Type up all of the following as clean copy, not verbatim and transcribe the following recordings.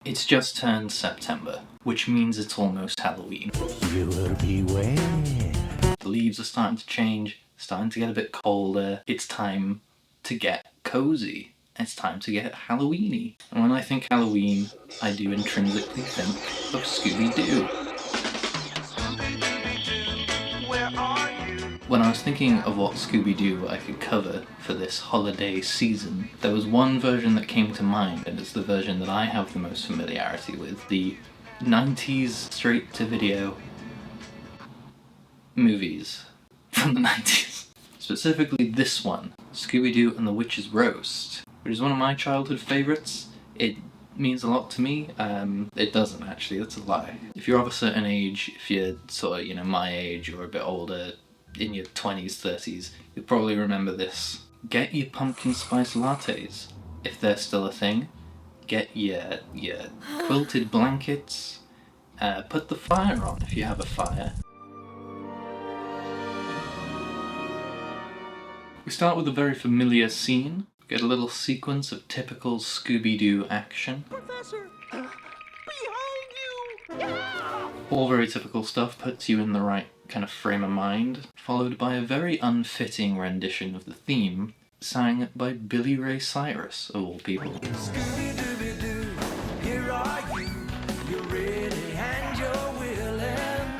It's just turned September, which means it's almost Halloween. You will beware. The leaves are starting to change, starting to get a bit colder. It's time to get cozy. It's time to get Halloweeny. And when I think Halloween, I do intrinsically think of Scooby-Doo. When I was thinking of what Scooby-Doo I could cover for this holiday season, there was one version that came to mind, and it's the version that I have the most familiarity with, the 90s straight-to-video movies from the 90s. Specifically this one, Scooby-Doo and the Witch's Roast, which is one of my childhood favourites. It means a lot to me. It doesn't actually, that's a lie. If you're of a certain age, if you're sort of, my age or a bit older, in your 20s, 30s, you'll probably remember this. Get your pumpkin spice lattes, if they're still a thing. Get your quilted blankets. Put the fire on if you have a fire. We start with a very familiar scene. We get a little sequence of typical Scooby-Doo action. Professor, behind you! Yeah! All very typical stuff, puts you in the right kind of frame of mind, followed by a very unfitting rendition of the theme, sang by Billy Ray Cyrus, of all people. Scooby-Dooby-Doo, here are you. You're ready and you're willing.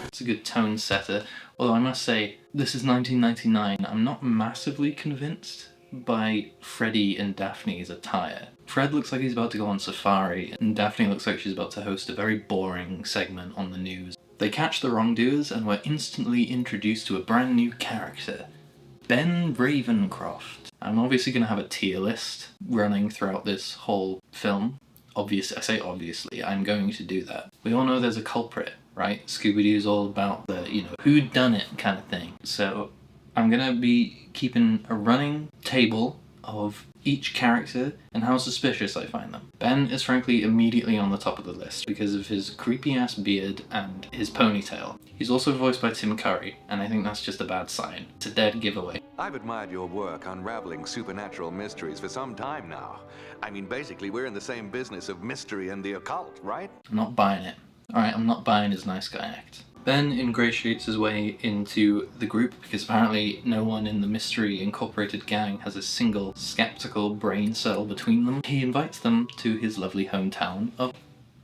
It's a good tone setter, although I must say, this is 1999, I'm not massively convinced by Freddy and Daphne's attire. Fred looks like he's about to go on safari, and Daphne looks like she's about to host a very boring segment on the news. They catch the wrongdoers and we're instantly introduced to a brand new character, Ben Ravencroft. I'm obviously going to have a tier list running throughout this whole film. I say obviously, I'm going to do that. We all know there's a culprit, right? Scooby-Doo's all about the, whodunit kind of thing. So I'm going to be keeping a running table of each character and how suspicious I find them. Ben is frankly immediately on the top of the list because of his creepy-ass beard and his ponytail. He's also voiced by Tim Curry, and I think that's just a bad sign. It's a dead giveaway. I've admired your work unraveling supernatural mysteries for some time now. I mean, basically, we're in the same business of mystery and the occult, right? I'm not buying it. Alright, I'm not buying his nice guy act. Ben ingratiates his way into the group because apparently no one in the Mystery Incorporated gang has a single skeptical brain cell between them. He invites them to his lovely hometown of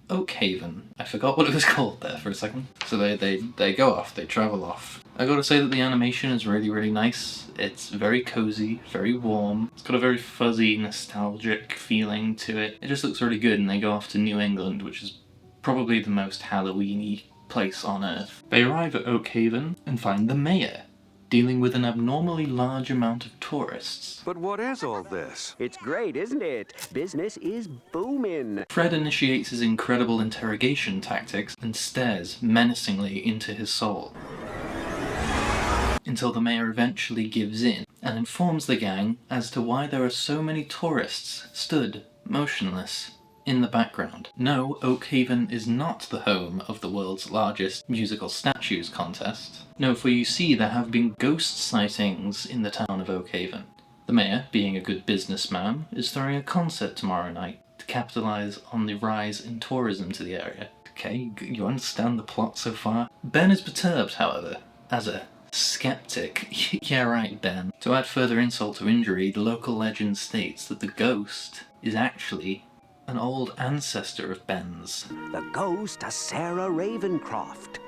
Oakhaven. I forgot what it was called there for a second. So they go off, they travel off. I gotta say that the animation is really, really nice. It's very cozy, very warm. It's got a very fuzzy, nostalgic feeling to it. It just looks really good, and they go off to New England, which is probably the most Halloween-y place on Earth. They arrive at Oakhaven and find the mayor, dealing with an abnormally large amount of tourists. But what is all this? It's great, isn't it? Business is booming. Fred initiates his incredible interrogation tactics and stares menacingly into his soul, until the mayor eventually gives in and informs the gang as to why there are so many tourists stood motionless in the background. No, Oakhaven is not the home of the world's largest musical statues contest. No, for you see, there have been ghost sightings in the town of Oakhaven. The mayor, being a good businessman, is throwing a concert tomorrow night to capitalise on the rise in tourism to the area. Okay, you understand the plot so far? Ben is perturbed, however, as a skeptic. Yeah right, Ben. To add further insult to injury, the local legend states that the ghost is actually an old ancestor of Ben's. The ghost of Sarah Ravencroft.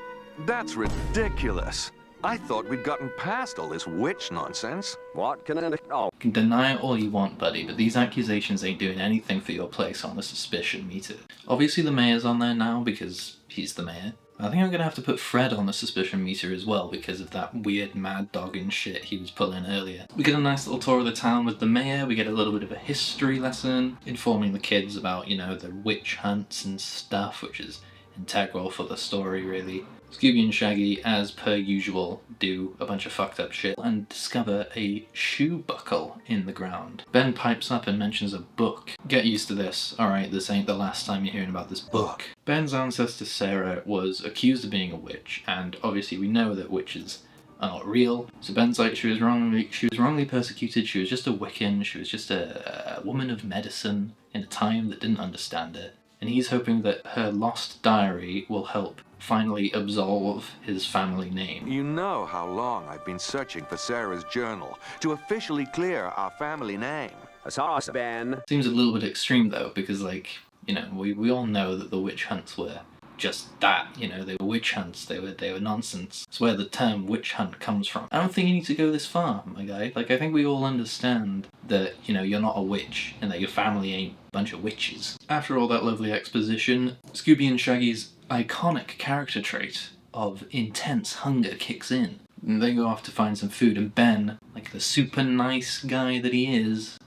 That's ridiculous. I thought we'd gotten past all this witch nonsense. What can I... Oh. You can deny it all you want, buddy, but these accusations ain't doing anything for your place on the suspicion meter. Obviously the mayor's on there now because he's the mayor. I think I'm gonna have to put Fred on the suspicion meter as well because of that weird mad dog and shit he was pulling earlier. We get a nice little tour of the town with the mayor, we get a little bit of a history lesson, informing the kids about, the witch hunts and stuff, which is integral for the story, really. Scooby and Shaggy, as per usual, do a bunch of fucked up shit and discover a shoe buckle in the ground. Ben pipes up and mentions a book. Get used to this, alright, this ain't the last time you're hearing about this book. Ben's ancestor Sarah was accused of being a witch, and obviously we know that witches are not real. So Ben's like, she was wrongly persecuted, she was just a Wiccan, she was just a woman of medicine in a time that didn't understand her. and he's hoping that her lost diary will help finally absolve his family name. You know how long I've been searching for Sarah's journal to officially clear our family name. Sauce, Ben. Seems a little bit extreme though, because like, you know, we all know that the witch hunts were just that, you know, they were witch hunts, they were nonsense. It's where the term witch hunt comes from. I don't think you need to go this far, my guy. Like, I think we all understand that, you know, you're not a witch and that your family ain't a bunch of witches. After all that lovely exposition, Scooby and Shaggy's iconic character trait of intense hunger kicks in. And they go off to find some food, and Ben, like the super nice guy that he is,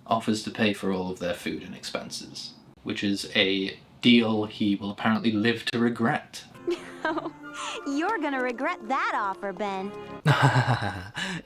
offers to pay for all of their food and expenses, which is a deal he will apparently live to regret. You're gonna regret that offer, Ben.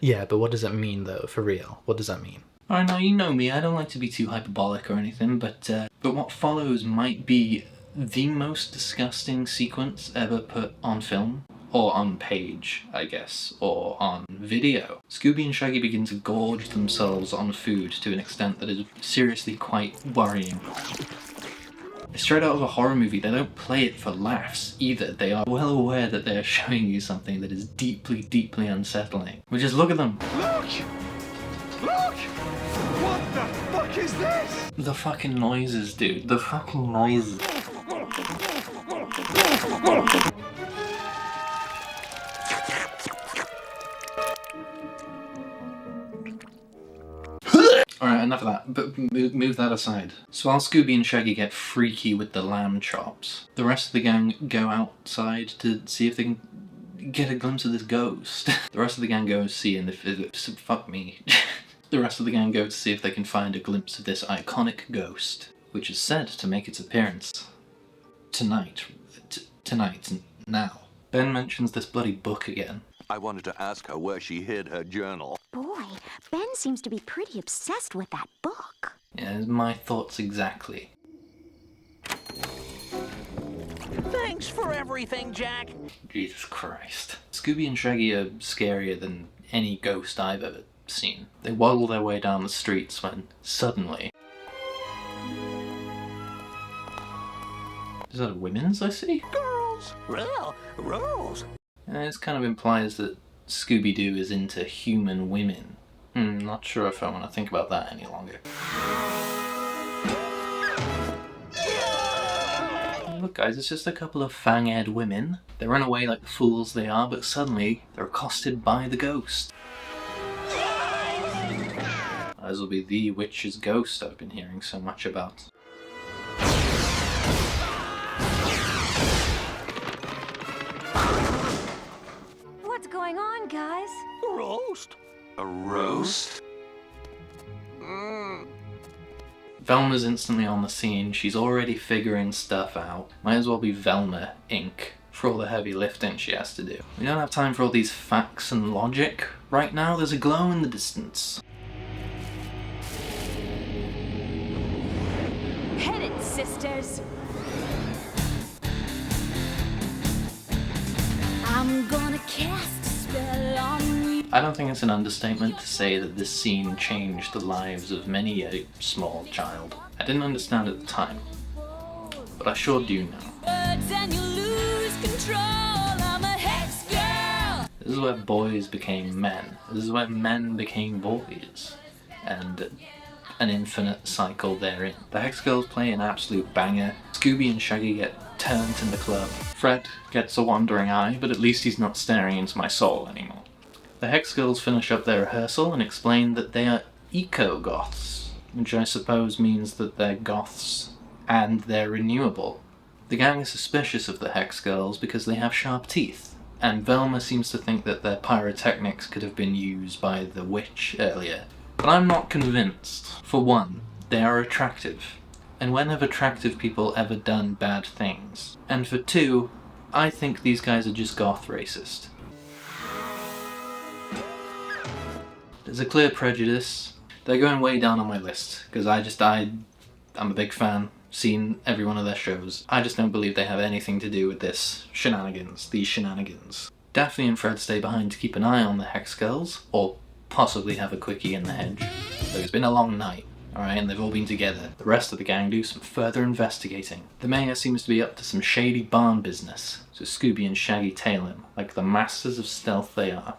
Yeah, but what does that mean though, for real? What does that mean? I know, you know me, I don't like to be too hyperbolic or anything, but what follows might be the most disgusting sequence ever put on film. Or on page, I guess, or on video. Scooby and Shaggy begin to gorge themselves on food to an extent that is seriously quite worrying. It's straight out of a horror movie. They don't play it for laughs either. They are well aware that they are showing you something that is deeply, deeply unsettling. But just look at them. Look! Look! What the fuck is this? The fucking noises, dude. The fucking noises. Alright, enough of that, but move that aside. So while Scooby and Shaggy get freaky with the lamb chops, the rest of the gang go outside to see if they can get a glimpse of this ghost. The rest of the gang go and see, and fuck me. The rest of the gang go to see if they can find a glimpse of this iconic ghost, which is said to make its appearance tonight. Now. Ben mentions this bloody book again. I wanted to ask her where she hid her journal. Boy, Ben seems to be pretty obsessed with that book. Yeah, my thoughts exactly. Thanks for everything, Jack. Jesus Christ. Scooby and Shaggy are scarier than any ghost I've ever seen. They waddle their way down the streets when, suddenly... Is that a women's I see? Girls. Rules. This kind of implies that Scooby-Doo is into human women. Not sure if I want to think about that any longer. Look guys, it's just a couple of fang-haired women. They run away like the fools they are, but suddenly they're accosted by the ghost. This will be the witch's ghost I've been hearing so much about. What's going on, guys? Roast. A roast? Velma's instantly on the scene. She's already figuring stuff out. Might as well be Velma Inc. for all the heavy lifting she has to do. We don't have time for all these facts and logic. Right now there's a glow in the distance. Hit it, sisters. I'm gonna cast a spell on you. I don't think it's an understatement to say that this scene changed the lives of many a small child. I didn't understand at the time, but I sure do now. And you lose control. I'm a Hex Girl. This is where boys became men. This is where men became boys. And an infinite cycle therein. The Hex Girls play an absolute banger. Scooby and Shaggy get turned in the club. Fred gets a wandering eye, but at least he's not staring into my soul anymore. The Hex Girls finish up their rehearsal and explain that they are eco-goths, which I suppose means that they're goths and they're renewable. The gang is suspicious of the Hex Girls because they have sharp teeth, and Velma seems to think that their pyrotechnics could have been used by the witch earlier. But I'm not convinced. For one, they are attractive. And when have attractive people ever done bad things? And for two, I think these guys are just goth racist. There's a clear prejudice. They're going way down on my list, because I'm a big fan, seen every one of their shows. I just don't believe they have anything to do with these shenanigans. Daphne and Fred stay behind to keep an eye on the Hex Girls, or possibly have a quickie in the hedge. So it's been a long night. alright, and they've all been together. The rest of the gang do some further investigating. The mayor seems to be up to some shady barn business, so Scooby and Shaggy tail him, like the masters of stealth they are.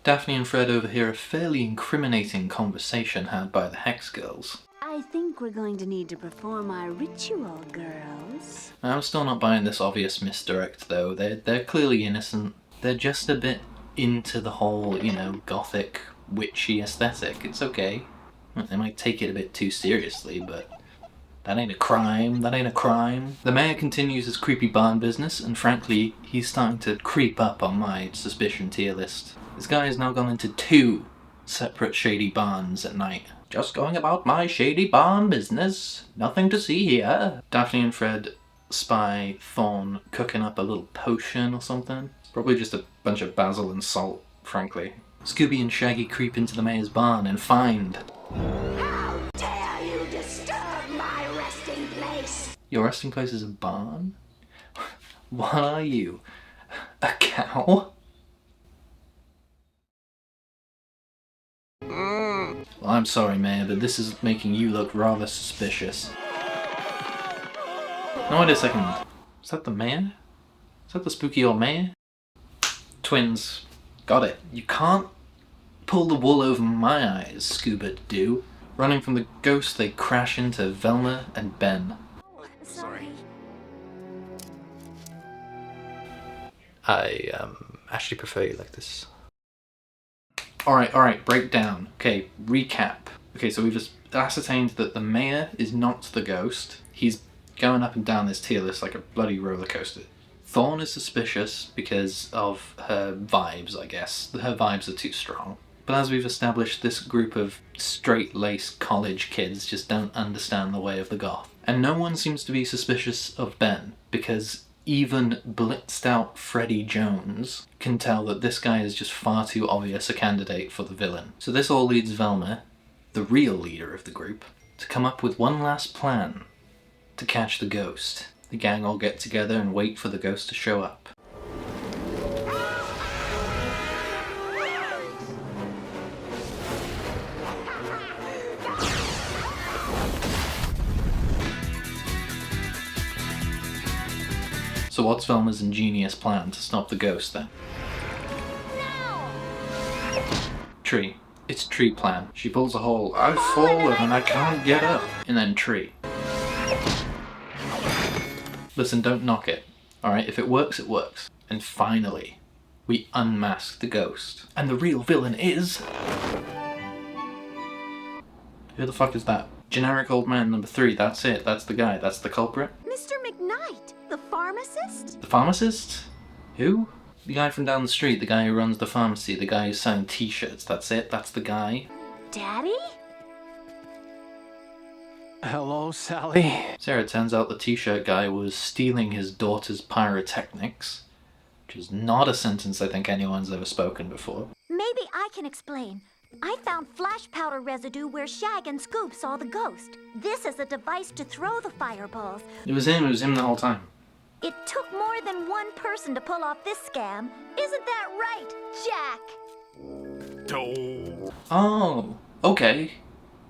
Daphne and Fred overhear a fairly incriminating conversation had by the Hex Girls. I think we're going to need to perform our ritual, girls. I'm still not buying this obvious misdirect though. They're clearly innocent. They're just a bit into the whole, you know, gothic, witchy aesthetic. It's okay. They might take it a bit too seriously, but that ain't a crime. That ain't a crime. The mayor continues his creepy barn business, and frankly, he's starting to creep up on my suspicion tier list. This guy has now gone into 2 separate shady barns at night. Just going about my shady barn business. Nothing to see here. Daphne and Fred spy Thorn cooking up a little potion or something. Probably just a bunch of basil and salt, frankly. Scooby and Shaggy creep into the mayor's barn and find... How dare you disturb my resting place? Your resting place is a barn? What are you? A cow? Well, I'm sorry, Mayor, but this is making you look rather suspicious. No, wait a second. Is that the mayor? Is that the spooky old mayor? Twins. Got it. You can't pull the wool over my eyes, Scooby-Doo. Running from the ghost, they crash into Velma and Ben. Sorry. I, actually prefer you like this. Alright, break down. Okay, recap. Okay, so we've just ascertained that the mayor is not the ghost. He's going up and down this tier list like a bloody roller coaster. Thorn is suspicious because of her vibes, I guess. Her vibes are too strong. But as we've established, this group of straight-laced college kids just don't understand the way of the goth. And no one seems to be suspicious of Ben, because even blitzed out Freddie Jones can tell that this guy is just far too obvious a candidate for the villain. So this all leads Velma, the real leader of the group, to come up with one last plan to catch the ghost. The gang all get together and wait for the ghost to show up. So what's Velma's ingenious plan to stop the ghost then? Tree. It's tree plan. She pulls a hole. I've fallen and I can't get up. And then tree. Listen, don't knock it. Alright, if it works, it works. And finally, we unmask the ghost. And the real villain is... Who the fuck is that? Generic old man number 3, that's it. That's the guy. That's the culprit. Mr. McKnight, the pharmacist? The pharmacist? Who? The guy from down the street, the guy who runs the pharmacy, the guy who's selling t-shirts, that's it, that's the guy. Daddy? Hello, Sally. Sarah, it turns out the t-shirt guy was stealing his daughter's pyrotechnics, which is not a sentence I think anyone's ever spoken before. Maybe I can explain. I found flash powder residue where Shag and Scoop saw the ghost. This is a device to throw the fireballs. It was him the whole time. It took more than one person to pull off this scam. Isn't that right, Jack? Oh, okay.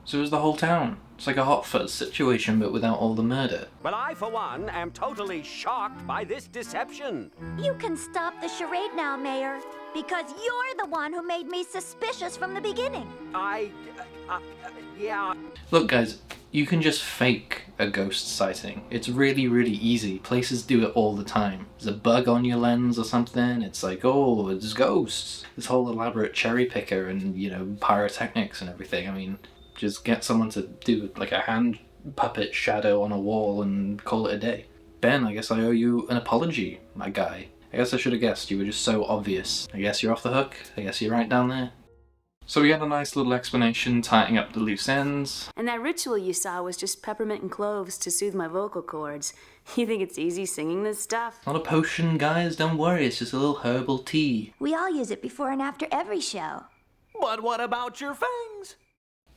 So it was the whole town. It's like a Hot Fuzz situation, but without all the murder. Well, I, for one, am totally shocked by this deception. You can stop the charade now, Mayor, because you're the one who made me suspicious from the beginning. Yeah. Look, guys, you can just fake a ghost sighting. It's really, really easy. Places do it all the time. There's a bug on your lens or something. It's like, oh, it's ghosts. This whole elaborate cherry picker and, you know, pyrotechnics and everything. I mean, just get someone to do like a hand puppet shadow on a wall and call it a day. Ben, I guess I owe you an apology, my guy. I guess I should have guessed. You were just so obvious. I guess you're off the hook. I guess you're right down there. So we had a nice little explanation tying up the loose ends. And that ritual you saw was just peppermint and cloves to soothe my vocal cords. You think it's easy singing this stuff? Not a potion, guys, don't worry, it's just a little herbal tea. We all use it before and after every show. But what about your fangs?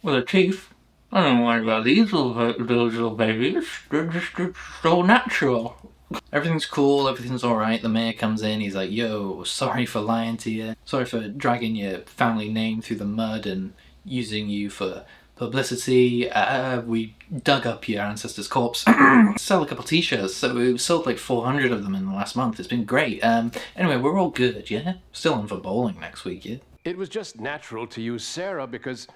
Well, the teeth. I don't worry about these little babies. They're just so natural. Everything's cool, everything's alright. The mayor comes in, he's like, yo, sorry for lying to you. Sorry for dragging your family name through the mud and using you for publicity. We dug up your ancestor's corpse. Sell a couple t-shirts, so we've sold like 400 of them in the last month. It's been great. Anyway, we're all good, yeah? Still on for bowling next week, yeah? It was just natural to use Sarah because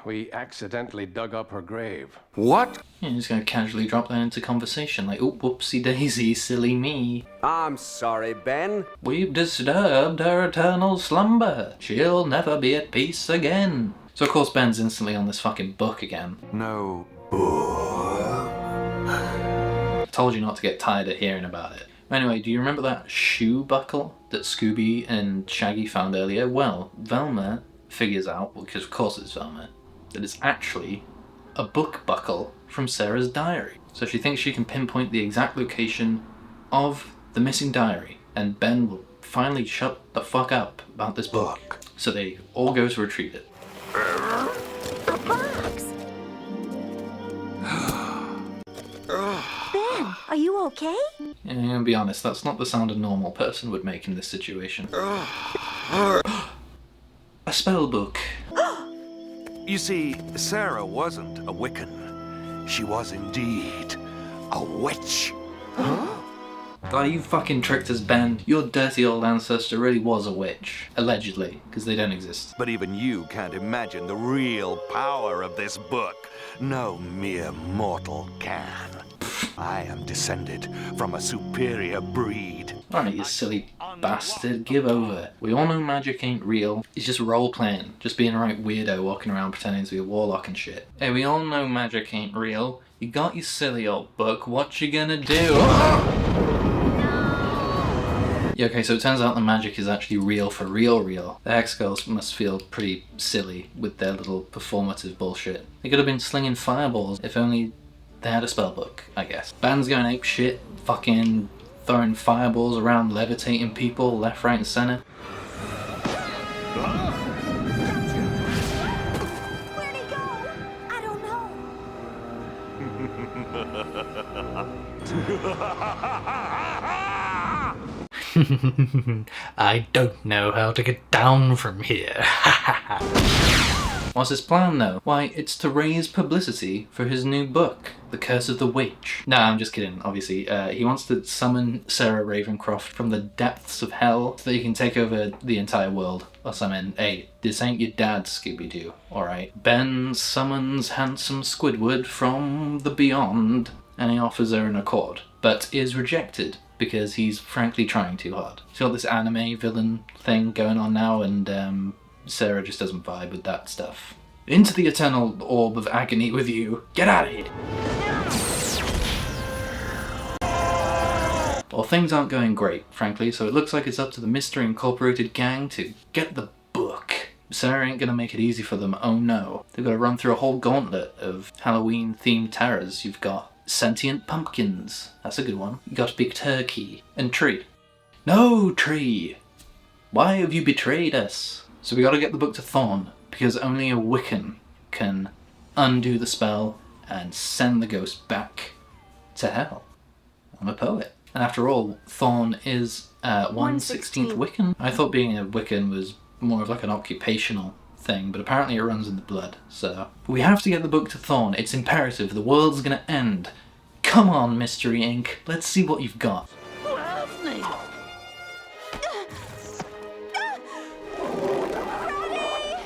we accidentally dug up her grave. What? Yeah, just gonna casually drop that into conversation, like, oh, whoopsie daisy, silly me. I'm sorry, Ben. We've disturbed her eternal slumber. She'll never be at peace again. So of course Ben's instantly on this fucking book again. No. I told you not to get tired of hearing about it. Anyway, do you remember that shoe buckle that Scooby and Shaggy found earlier? Well, Velma figures out, because of course it's Velma, that it's actually a book buckle from Sarah's diary. So she thinks she can pinpoint the exact location of the missing diary, and Ben will finally shut the fuck up about this book. So they all go to retrieve it. A box. Ben, are you okay? Yeah, I'm gonna be honest, that's not the sound a normal person would make in this situation. A spell book. You see, Sarah wasn't a Wiccan. She was indeed a witch. Oh, you fucking tricked us, Ben. Your dirty old ancestor really was a witch. Allegedly, because they don't exist. But even you can't imagine the real power of this book. No mere mortal can. I am descended from a superior breed. Alright, you silly bastard, give over. We all know magic ain't real. It's just role-playing. Just being a right weirdo walking around pretending to be a warlock and shit. Hey, we all know magic ain't real. You got your silly old book, what you gonna do? Yeah, okay, so it turns out the magic is actually real for real. The Hex Girls must feel pretty silly with their little performative bullshit. They could have been slinging fireballs if only they had a spellbook, I guess. Band's going ape shit, fucking throwing fireballs around, levitating people left, right, and center. Where'd he go? I don't know. I don't know how to get down from here. What's his plan though? Why, it's to raise publicity for his new book, The Curse of the Witch. Nah, I'm just kidding, obviously. He wants to summon Sarah Ravencroft from the depths of hell so that he can take over the entire world or something. Hey, this ain't your dad's Scooby-Doo, alright? Ben summons handsome Squidward from the beyond and he offers her an accord, but is rejected because he's frankly trying too hard. He's got this anime villain thing going on now and Sarah just doesn't vibe with that stuff. Into the eternal orb of agony with you. Get out of here! Well, things aren't going great, frankly, so it looks like it's up to the Mystery Incorporated gang to get the book. Sarah ain't gonna make it easy for them, oh no. They've gotta run through a whole gauntlet of Halloween-themed terrors. You've got sentient pumpkins, that's a good one. You got Big Turkey, and Tree. No, Tree! Why have you betrayed us? So we gotta get the book to Thorn, because only a Wiccan can undo the spell and send the ghost back to hell. I'm a poet. And after all, Thorn is 1/16th Wiccan. I thought being a Wiccan was more of like an occupational thing, but apparently it runs in the blood, so... We have to get the book to Thorn, it's imperative, the world's gonna end. Come on, Mystery Inc., let's see what you've got.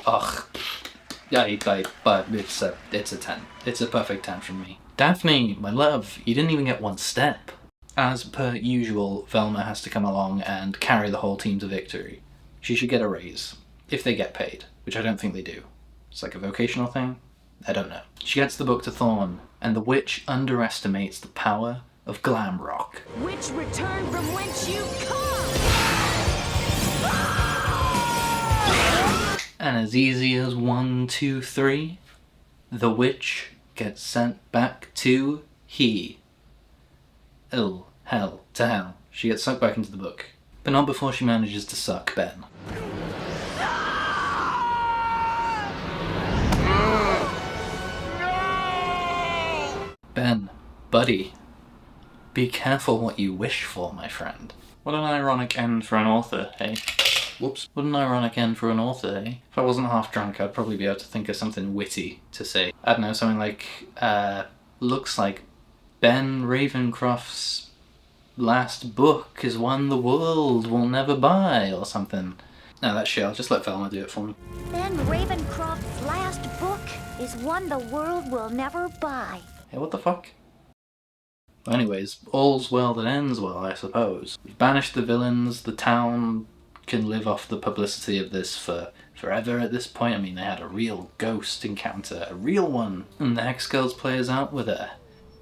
Ugh. Yeah, but it's a 10. It's a perfect 10 from me. Daphne, my love, you didn't even get one step. As per usual, Velma has to come along and carry the whole team to victory. She should get a raise, if they get paid, which I don't think they do. It's like a vocational thing? I don't know. She gets the book to Thorn, and the witch underestimates the power of glam rock. Which return from whence you come. And as easy as 1, 2, 3, the witch gets sent back to he. Oh, hell, to hell. She gets sucked back into the book. But not before she manages to suck Ben. Ben, buddy, Be careful what you wish for, my friend. What an ironic end for an author, hey? Whoops. What an ironic end for an author, hey? If I wasn't half drunk, I'd probably be able to think of something witty to say. I don't know, something like, looks like Ben Ravencroft's last book is one the world will never buy, or something. No, that's shit, I'll just let Velma do it for me. Ben Ravencroft's last book is one the world will never buy. Hey, what the fuck? Well, anyways, all's well that ends well, I suppose. We've banished the villains, the town can live off the publicity of this for forever at this point. I mean, they had a real ghost encounter, a real one. And the Hex Girls play us out with a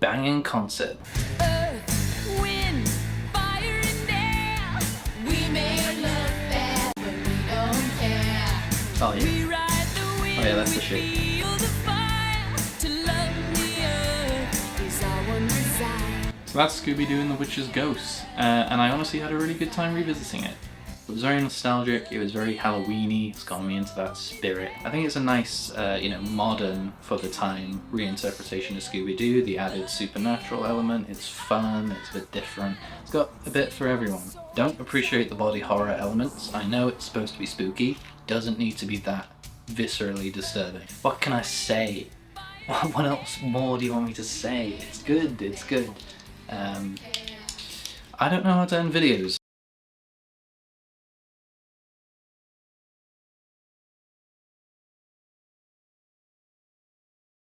banging concert. Earth, wind, fire and air. We may look bad, but we don't care. Oh yeah. We ride the wind, Oh yeah, that's the we shit. feel the fire. To love the earth is our one desire. So that's Scooby-Doo and the Witch's Ghosts, and I honestly had a really good time revisiting it. It was very nostalgic, it was very Halloween-y, it's got me into that spirit. I think it's a nice, modern, for the time, reinterpretation of Scooby-Doo, the added supernatural element, it's fun, it's a bit different, it's got a bit for everyone. Don't appreciate the body horror elements, I know it's supposed to be spooky, doesn't need to be that viscerally disturbing. What can I say? What else more do you want me to say? It's good, it's good. I don't know how to end videos.